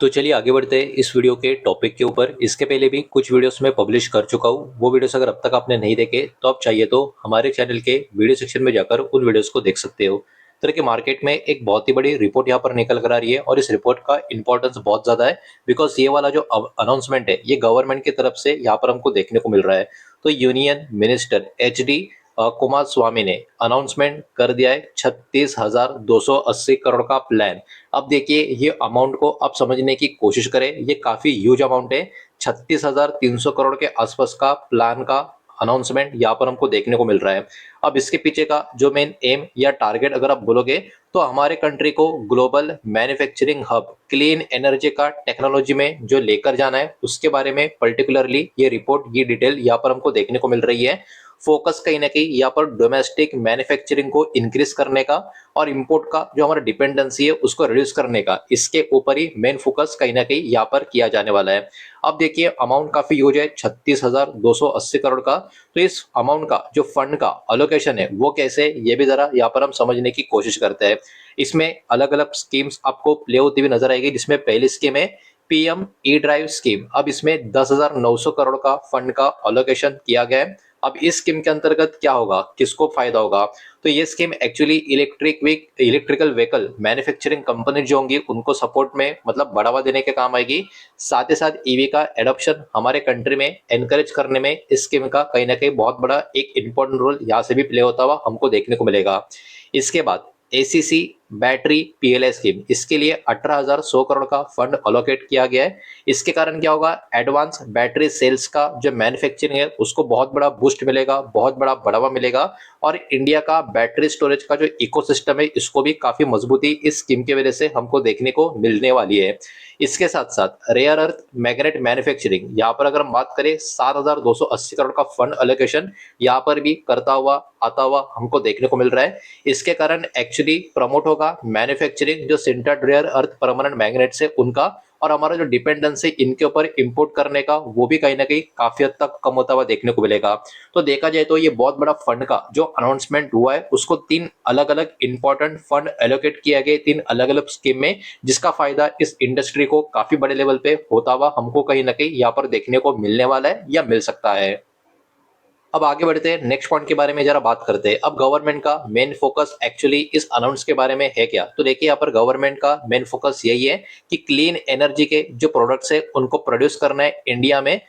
तो चलिए आगे बढ़ते हैं इस वीडियो के टॉपिक के ऊपर। इसके पहले भी कुछ वीडियोस मैं पब्लिश कर चुका हूँ, वो वीडियोस अगर अब तक आपने नहीं देखे तो आप चाहिए तो हमारे चैनल के वीडियो सेक्शन में जाकर उन वीडियोस को देख सकते हो। तो देखिए मार्केट में एक बहुत ही बड़ी रिपोर्ट यहाँ पर निकल कर आ रही है और इस रिपोर्ट का इंपॉर्टेंस बहुत ज्यादा है, बिकॉज ये वाला जो अनाउंसमेंट है ये गवर्नमेंट की तरफ से यहाँ पर हमको देखने को मिल रहा है। तो यूनियन मिनिस्टर HD कुमार स्वामी ने अनाउंसमेंट कर दिया है 36,280 करोड़ का प्लान। अब देखिए ये अमाउंट को आप समझने की कोशिश करें, ये काफी ह्यूज अमाउंट है। 36,300 करोड़ के आसपास का प्लान का अनाउंसमेंट यहाँ पर हमको देखने को मिल रहा है। अब इसके पीछे का जो मेन एम या टारगेट अगर आप बोलोगे तो हमारे कंट्री को global manufacturing hub clean energy का टेक्नोलॉजी में जो लेकर जाना है उसके बारे में पर्टिकुलरली ये रिपोर्ट, ये डिटेल यहाँ पर हमको देखने को मिल रही है। फोकस कहीं ना कहीं यहाँ पर डोमेस्टिक मैन्युफैक्चरिंग को इंक्रीज करने का और इंपोर्ट का जो हमारा डिपेंडेंसी है उसको रिड्यूस करने का, इसके ऊपर ही मेन फोकस कहीं ना कहीं यहाँ पर किया जाने वाला है। अब देखिए अमाउंट काफी ह्यूज है 36,280 करोड़ का। तो इस अमाउंट का जो फंड का अलोकेशन है वो कैसे, ये भी जरा यहाँ पर हम समझने की कोशिश करते हैं। इसमें अलग अलग स्कीम्स आपको प्ले होती हुई नजर आएगी, जिसमें पहली स्कीम है PM ई ड्राइव स्कीम। अब इसमें 10,900 करोड़ का फंड का अलोकेशन किया गया है। अब इस स्कीम के अंतर्गत क्या होगा, किसको फायदा होगा, तो ये scheme actually electrical vehicle manufacturing company जो होंगी उनको सपोर्ट में मतलब बढ़ावा देने के काम आएगी। साथ ही साथ EV का एडॉप्शन हमारे कंट्री में एनकरेज करने में इस स्कीम का कहीं ना कहीं बहुत बड़ा एक इंपॉर्टेंट रोल यहाँ से भी प्ले होता हुआ हमको देखने को मिलेगा। इसके बाद ACC बैटरी PLI स्कीम, इसके लिए 18,100 करोड़ का फंड अलोकेट किया गया है। इसके कारण क्या होगा, एडवांस बैटरी सेल्स का जो मैन्युफैक्चरिंग है उसको बहुत बड़ा बूस्ट मिलेगा, बहुत बड़ा बढ़ावा मिलेगा और इंडिया का बैटरी स्टोरेज का जो इकोसिस्टम है इसको भी काफी मजबूती इस स्कीम की वजह से हमको देखने को मिलने वाली है। इसके साथ साथ रेयर अर्थ मैग्नेट मैन्युफैक्चरिंग, यहाँ पर अगर हम बात करें 7,280 करोड़ का फंड अलोकेशन यहाँ पर भी करता हुआ आता हुआ हमको देखने को मिल रहा है। इसके कारण एक्चुअली प्रमोट होगा मैन्युफैक्चरिंग जो sintered rare earth permanent magnets है उनका, और हमारा जो डिपेंडेंस है इनके ऊपर इंपोर्ट करने का वो भी कहीं ना कहीं काफी हद तक कम होता हुआ देखने को मिलेगा। तो देखा जाए तो ये बहुत बड़ा फंड का जो अनाउंसमेंट हुआ है उसको तीन अलग अलग इंपॉर्टेंट फंड एलोकेट किया गया, तीन अलग अलग स्कीम में, जिसका फायदा इस इंडस्ट्री को काफी बड़े लेवल पे होता हुआ हमको कहीं ना कहीं यहाँ पर देखने को मिलने वाला है या मिल सकता है। अब आगे बढ़ते हैं, नेक्स्ट पॉइंट के बारे में जरा बात करते हैं। अब गवर्नमेंट का मेन फोकस एक्चुअली इस अनाउंस के बारे में है क्या, तो देखिए यहाँ पर गवर्नमेंट का मेन फोकस यही है कि क्लीन एनर्जी के जो प्रोडक्ट्स है उनको प्रोड्यूस करना है इंडिया में,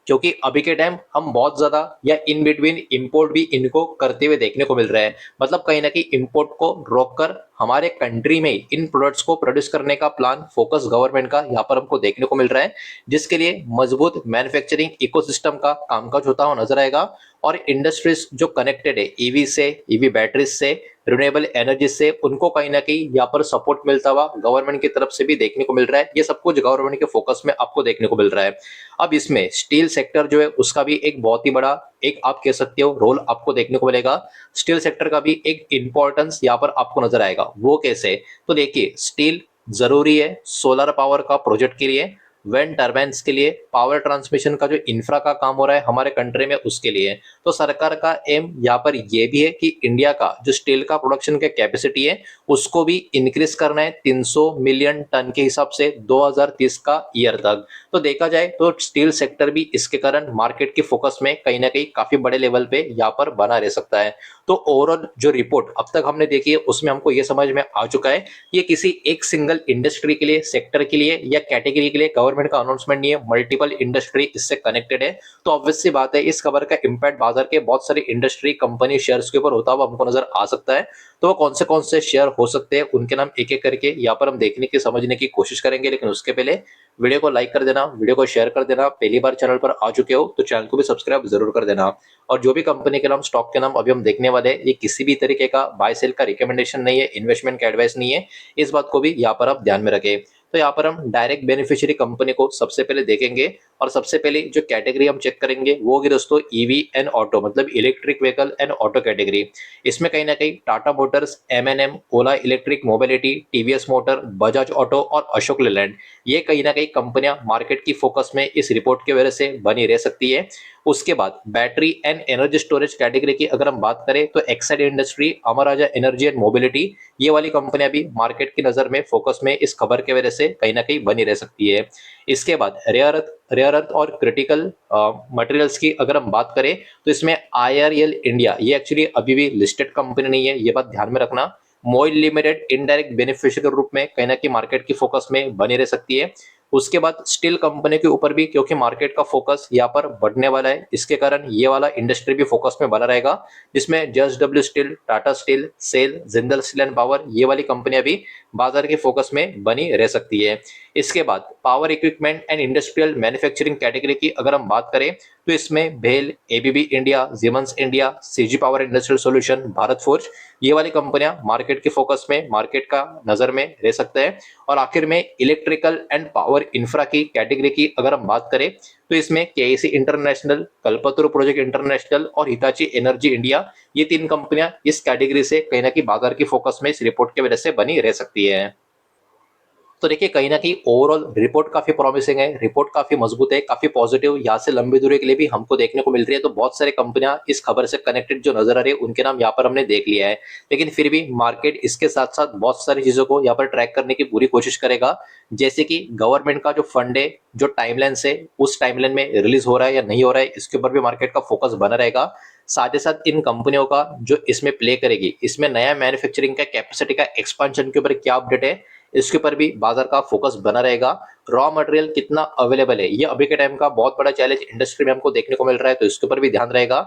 क्योंकि अभी के टाइम हम बहुत ज्यादा या इन बिटवीन इंपोर्ट भी इनको करते हुए देखने को मिल रहा है। मतलब कहीं ना कहीं इंपोर्ट को रोककर हमारे कंट्री में इन प्रोडक्ट्स को प्रोड्यूस करने का प्लान, फोकस गवर्नमेंट का यहाँ पर हमको देखने को मिल रहा है, जिसके लिए मजबूत मैन्युफैक्चरिंग इकोसिस्टम का कामकाज होता हुआ नजर आएगा। और इंडस्ट्रीज जो कनेक्टेड है EV से, EV बैटरीज से, रिन्यूएबल एनर्जी से, उनको कहीं ना कहीं यहाँ पर सपोर्ट मिलता हुआ गवर्नमेंट की तरफ से भी देखने को मिल रहा है। ये सब कुछ गवर्नमेंट के फोकस में आपको देखने को मिल रहा है। अब इसमें स्टील सेक्टर जो है उसका भी एक बहुत ही बड़ा एक आप कह सकते हो रोल आपको देखने को मिलेगा। स्टील सेक्टर का भी एक इंपॉर्टेंस यहाँ पर आपको नजर आएगा। वो कैसे, तो देखिए स्टील जरूरी है सोलर पावर का प्रोजेक्ट के लिए, वेन टर्बाइन्स के लिए, पावर ट्रांसमिशन का जो इंफ्रा का काम हो रहा है हमारे कंट्री में उसके लिए। तो सरकार का एम यहाँ पर यह भी है कि इंडिया का जो स्टील का प्रोडक्शन का कैपेसिटी है उसको भी इंक्रीज करना है 300 मिलियन टन के हिसाब से 2030 का ईयर तक। तो देखा जाए तो स्टील सेक्टर भी इसके कारण मार्केट के फोकस में कहीं ना कहीं काफी बड़े लेवल पे यहाँ पर बना रह सकता है। तो ओवरऑल जो रिपोर्ट अब तक हमने देखी है उसमें हमको ये समझ में आ चुका है, ये किसी एक सिंगल इंडस्ट्री के लिए, सेक्टर के लिए या कैटेगरी के लिए गवर्नमेंट का अनाउंसमेंट नहीं है, मल्टीपल इंडस्ट्री इससे कनेक्टेड है। तो ऑब्वियस सी बात है इस खबर का इंपैक्ट बाजार के बहुत सारे इंडस्ट्री कंपनी शेयर्स के ऊपर होता हुआ हमको नजर आ सकता है। तो वो कौन से शेयर हो सकते हैं उनके नाम एक एक करके यहाँ पर हम देखने की समझने की कोशिश करेंगे, लेकिन उसके पहले वीडियो को लाइक कर देना, वीडियो को शेयर कर देना। पहली बार चैनल पर आ चुके हो तो चैनल को भी सब्सक्राइब जरूर कर देना। और जो भी कंपनी के नाम, स्टॉक के नाम अभी हम देखने वाले हैं, ये किसी भी तरीके का बाय सेल का रिकमेंडेशन नहीं है, इन्वेस्टमेंट का एडवाइस नहीं है, इस बात को भी यहाँ पर आप ध्यान में रखें। तो यहाँ पर हम डायरेक्ट बेनिफिशियरी कंपनी को सबसे पहले देखेंगे और सबसे पहले जो कैटेगरी हम चेक करेंगे वो होगी दोस्तों ईवी एंड ऑटो, मतलब electric vehicle and auto category. इसमें कहीं ना कहीं टाटा मोटर्स, एमएनएम, Ola electric mobility, TVS motor, Bajaj auto और अशोक लेलैंड, ये कहीं ना कहीं कंपनियां मार्केट की फोकस में इस रिपोर्ट की वजह से बनी रह सकती है। उसके बाद battery and energy storage category की अगर हम बात करें तो Exide industry, Amar Raja energy and mobility, ये वाली कंपनियां भी मार्केट की नजर में फोकस में इस खबर के वजह से कहीं ना कहीं बनी रह सकती है। इसके बाद रेयर अर्थ और क्रिटिकल मटेरियल्स की अगर हम बात करें तो इसमें आईआरएल इंडिया, ये एक्चुअली अभी भी लिस्टेड कंपनी नहीं है, ये बात ध्यान में रखना। मोइल लिमिटेड इनडायरेक्ट बेनिफिशियरी के रूप में कहीं ना कहीं मार्केट की फोकस में बनी रह सकती है। उसके बाद स्टील कंपनी के ऊपर भी, क्योंकि मार्केट का फोकस यहाँ पर बढ़ने वाला है, इसके कारण ये वाला इंडस्ट्री भी फोकस में बना रहेगा, जिसमें JSW steel, Tata steel, SAIL, Jindal steel and power, ये वाली कंपनियां भी बाजार के फोकस में बनी रह सकती है। इसके बाद power equipment and industrial manufacturing category की अगर हम बात करें तो इसमें भेल, ABB India, Siemens India, CG power industrial solution, Bharat Forge, ये वाली कंपनियां मार्केट के फोकस में, मार्केट का नजर में रह सकते हैं। और आखिर में इलेक्ट्रिकल एंड पावर इंफ्रा की कैटेगरी की अगर हम बात करें तो इसमें केएसी इंटरनेशनल, कल्पतरु प्रोजेक्ट इंटरनेशनल और हिताची एनर्जी इंडिया, ये तीन कंपनियां इस कैटेगरी से कहीं ना कहीं बाजार की फोकस में इस रिपोर्ट की वजह से बनी रह सकती है। तो देखिए कहीं ना कहीं ओवरऑल रिपोर्ट काफी प्रॉमिसिंग है, रिपोर्ट काफी मजबूत है, काफी पॉजिटिव, यहाँ से लंबी दूरी के लिए भी हमको देखने को मिल रही है। तो बहुत सारे कंपनियां इस खबर से कनेक्टेड जो नजर आ रही है उनके नाम यहाँ पर हमने देख लिया है। लेकिन फिर भी मार्केट इसके साथ साथ बहुत सारी चीजों को यहाँ पर ट्रैक करने की पूरी कोशिश करेगा, जैसे कि गवर्नमेंट का जो फंड है, जो टाइमलाइन से उस टाइमलाइन में रिलीज हो रहा है या नहीं हो रहा है, इसके ऊपर भी मार्केट का फोकस बना रहेगा। साथ ही साथ इन कंपनियों का जो इसमें प्ले करेगी, इसमें नया मैन्युफैक्चरिंग का कैपेसिटी का एक्सपेंशन के ऊपर क्या अपडेट है, इसके ऊपर भी बाजार का फोकस बना रहेगा। रॉ मटेरियल कितना अवेलेबल है, ये अभी के टाइम का बहुत बड़ा चैलेंज इंडस्ट्री में हमको देखने को मिल रहा है, तो इसके ऊपर भी ध्यान रहेगा।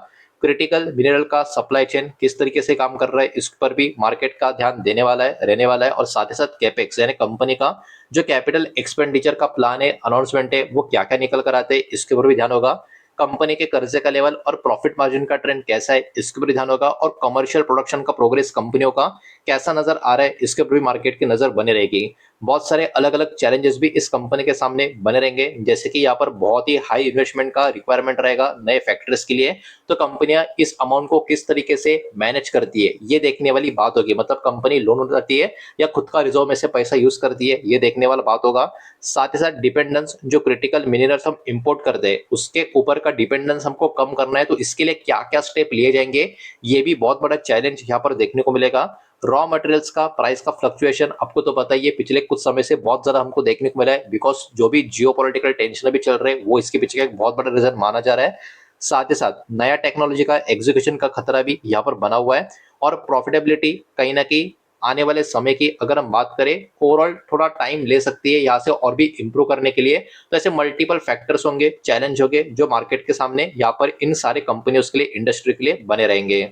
क्रिटिकल मिनरल का सप्लाई चेन किस तरीके से काम कर रहा है, इस पर भी मार्केट का ध्यान देने वाला है, रहने वाला है। और साथ ही साथ कैपेक्स यानी कंपनी का जो कैपिटल एक्सपेंडिचर का प्लान है, अनाउंसमेंट है, वो क्या क्या निकल कर आते हैं, इसके ऊपर भी ध्यान होगा। कंपनी के कर्जे का लेवल और प्रॉफिट मार्जिन का ट्रेंड कैसा है, इसके ऊपर ध्यान होगा। और कमर्शियल प्रोडक्शन का प्रोग्रेस कंपनियों का कैसा नजर आ रहा है, इसके ऊपर भी मार्केट की नजर बने रहेगी। बहुत सारे अलग अलग चैलेंजेस भी इस कंपनी के सामने बने रहेंगे, जैसे कि यहाँ पर बहुत ही हाई इन्वेस्टमेंट का रिक्वायरमेंट रहेगा नए फैक्ट्रीज के लिए, तो कंपनियां इस अमाउंट को किस तरीके से मैनेज करती है ये देखने वाली बात होगी। मतलब कंपनी लोन उठाती है या खुद का रिजर्व में से पैसा यूज करती है, ये देखने वाला बात होगा। साथ ही साथ डिपेंडेंस, जो क्रिटिकल मिनरल्स हम इंपोर्ट करते हैं उसके ऊपर का डिपेंडेंस हमको कम करना है, तो इसके लिए क्या क्या स्टेप लिए जाएंगे, ये भी बहुत बड़ा चैलेंज यहाँ पर देखने को मिलेगा। रॉ मटेरियल्स का प्राइस का फ्लक्चुएशन आपको तो पता ही है, पिछले कुछ समय से बहुत ज्यादा हमको देखने को मिला है, बिकॉज जो भी जियोपॉलिटिकल टेंशन भी चल रहे हैं वो इसके पीछे का एक बहुत बड़ा रीजन माना जा रहा है। साथ ही साथ नया टेक्नोलॉजी का एग्जीक्यूशन का खतरा भी यहाँ पर बना हुआ है। और प्रॉफिटेबिलिटी कहीं ना कहीं आने वाले समय की अगर हम बात करें, ओवरऑल थोड़ा टाइम ले सकती है यहाँ से और भी इंप्रूव करने के लिए। तो ऐसे मल्टीपल फैक्टर्स होंगे, चैलेंज होंगे, जो मार्केट के सामने यहाँ पर इन सारे कंपनियों के लिए, इंडस्ट्री के लिए बने रहेंगे।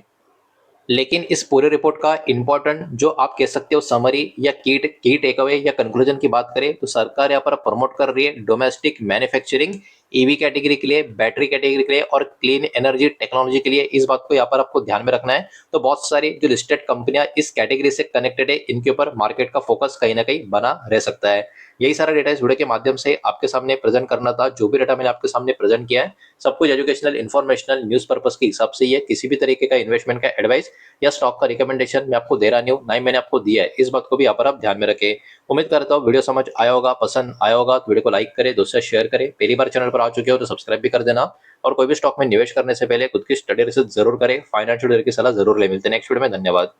लेकिन इस पूरे रिपोर्ट का इंपॉर्टेंट जो आप कह सकते हो समरी या की टेक अवे या कंक्लूजन की बात करें, तो सरकार यहाँ पर प्रमोट कर रही है डोमेस्टिक मैन्युफैक्चरिंग ईवी कैटेगरी के लिए, बैटरी कैटेगरी के लिए और क्लीन एनर्जी टेक्नोलॉजी के लिए। इस बात को यहाँ पर आपको ध्यान में रखना है। तो बहुत सारी जो लिस्टेड कंपनियां इस कैटेगरी से कनेक्टेड है, इनके ऊपर मार्केट का फोकस कहीं ना कहीं बना रह सकता है। यही सारा डेटा इस वीडियो के माध्यम से आपके सामने प्रेजेंट करना था। जो भी डेटा मैंने आपके सामने प्रेजेंट किया है सब कुछ एजुकेशनल, इन्फॉर्मेशनल, न्यूज पर्पस के हिसाब से ही है। किसी भी तरीके का इन्वेस्टमेंट का एडवाइस या स्टॉक का रिकमेंडेशन मैं आपको दे रहा नहीं हूँ, ना ही मैंने आपको दिया है। इस बात को भी यहाँ पर आप ध्यान में रखें। उम्मीद करता हूँ वीडियो समझ आया होगा, पसंद आया होगा तो वीडियो को लाइक करें, दोस्तों से शेयर करें। पहली बार चैनल पर आ चुके हो तो सब्सक्राइब भी कर देना। और कोई भी स्टॉक में निवेश करने से पहले खुद की स्टडी रिसर्च जरूर करें, फाइनेंशियल की सलाह जरूर ले। मिलते हैं नेक्स्ट वीडियो में, धन्यवाद।